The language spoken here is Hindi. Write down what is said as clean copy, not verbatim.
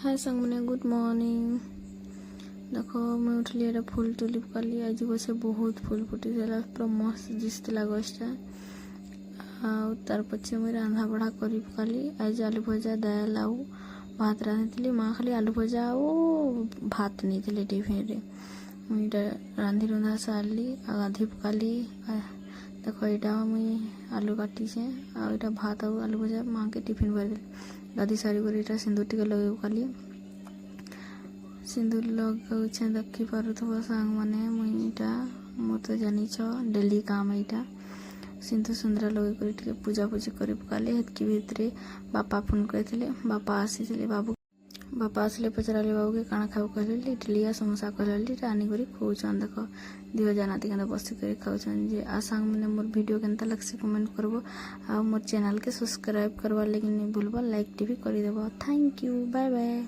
हाय संग मैंने गुड मॉर्निंग। देखो मैं उठली एटा फुल तुली पकाली आज बसे बहुत फुल फुटी पूरा मस्त दिसला गछटा तार पछे मुझे रांधा बढ़ा करी पकाली। आज आलू भजा दाल आउ भात रांधि माँ खाली आलू भजा आउ भात नहीं टिफिन रे मुझे रांधि रुंधा सारली गाधि पकाली। देखो यहाँ मुई आलू काटी आटा भात आउ आलू भजा माँ के टिफिन भर गाधी सारी कर सिंदूर टे लगे पकाली। सिंदूर लगे देखी पारुथब सांग मैंने मुईटा मोर तो जानी डेली काम यहाँ सिंदूर सुंदरा लगे कर पूजा पूजी कर पकाली। हेतकी भितर बापा फोन करते बापा आसी बापा आसले पचारे बाबू के काଣା खाऊ कहले इडली या समोसा कहले आनी कर खोचन। देख दिह जानाती के बस कर खाऊन जे आ सांग मैंने मोर वीडियो केनता लगसे कमेंट करबो आ मोर चैनल के सब्सक्राइब करवा लेकिन नहीं भूलबो लाइक टी भी कर देबो। Thank you bye bye.